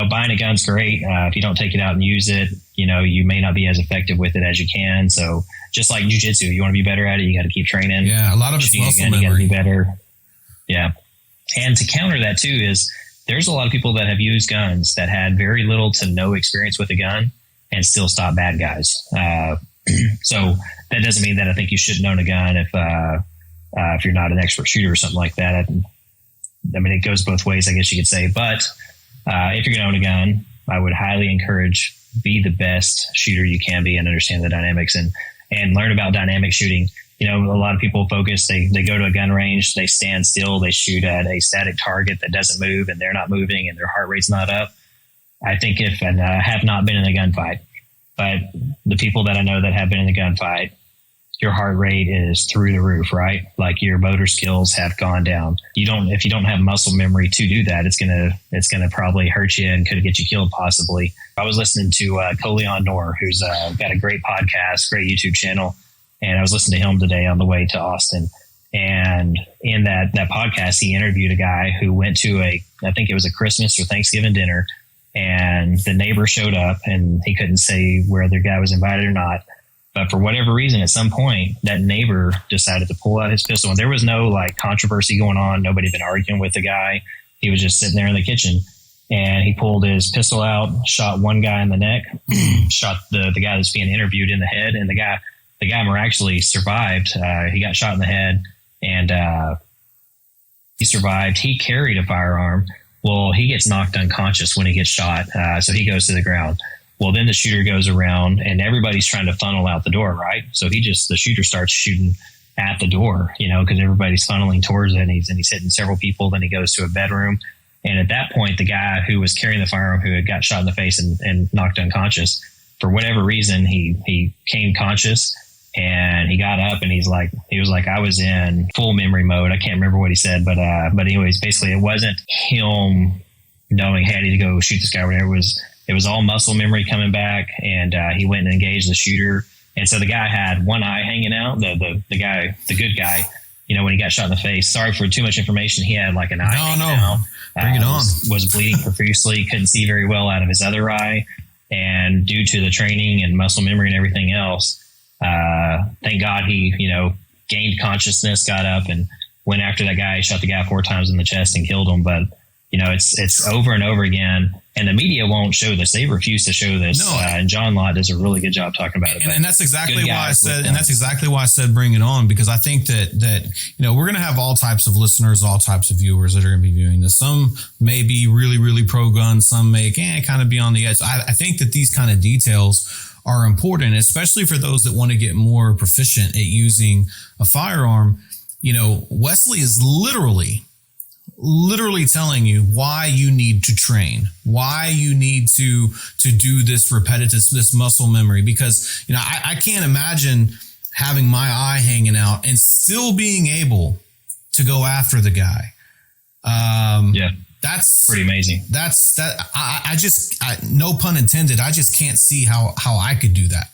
buying a gun's great. If you don't take it out and use it, you may not be as effective with it as you can. So just like jiu-jitsu, you want to be better at it, you got to keep training. Yeah, a lot of it's muscle memory. You got to be better. Yeah. And to counter that too is there's a lot of people that have used guns that had very little to no experience with a gun and still stop bad guys. So that doesn't mean that I think you shouldn't own a gun if you're not an expert shooter or something like that. I mean, it goes both ways, I guess you could say. But if you're going to own a gun, I would highly encourage be the best shooter you can be and understand the dynamics and learn about dynamic shooting. A lot of people focus, they go to a gun range, they stand still, they shoot at a static target that doesn't move and they're not moving and their heart rate's not up. I think and I have not been in a gunfight, but the people that I know that have been in a gunfight, your heart rate is through the roof, right? Like your motor skills have gone down. If you don't have muscle memory to do that, it's gonna probably hurt you and could get you killed possibly. I was listening to Coleon Noor, who's got a great podcast, great YouTube channel, and I was listening to him today on the way to Austin. And in that podcast, he interviewed a guy who went to I think it was a Christmas or Thanksgiving dinner, and the neighbor showed up, and he couldn't say whether the guy was invited or not. But for whatever reason, at some point, that neighbor decided to pull out his pistol. And there was no controversy going on. Nobody had been arguing with the guy. He was just sitting there in the kitchen. And he pulled his pistol out, shot one guy in the neck, shot the guy that's being interviewed in the head. And the guy miraculously survived. He got shot in the head and he survived. He carried a firearm. Well, he gets knocked unconscious when he gets shot. So he goes to the ground. Well, then the shooter goes around and everybody's trying to funnel out the door, right? So the shooter starts shooting at the door, because everybody's funneling towards it and he's hitting several people. Then he goes to a bedroom. And at that point, the guy who was carrying the firearm, who had got shot in the face and knocked unconscious, for whatever reason, he came conscious and he got up and he was like, I was in full memory mode. I can't remember what he said, but anyways, basically it wasn't him knowing, hey, I need to go shoot this guy or whatever. It was all muscle memory coming back, and he went and engaged the shooter. And so the guy had one eye hanging out. The good guy, when he got shot in the face. Sorry for too much information. He had an eye hanging out. Bring it on. Was bleeding profusely. Couldn't see very well out of his other eye, and due to the training and muscle memory and everything else, thank God he gained consciousness, got up, and went after that guy. Shot the guy 4 times in the chest and killed him. But it's over and over again. And the media won't show this. They refuse to show this. No. And John Lott does a really good job talking about it. And that's exactly why I said, bring it on, because I think that we're going to have all types of listeners, all types of viewers that are going to be viewing this. Some may be really, really pro gun. Some may kind of be on the edge. I think that these kind of details are important, especially for those that want to get more proficient at using a firearm. Wesley is literally telling you why you need to train, why you need to do this this muscle memory, because, I can't imagine having my eye hanging out and still being able to go after the guy. That's pretty amazing. I no pun intended. I just can't see how I could do that.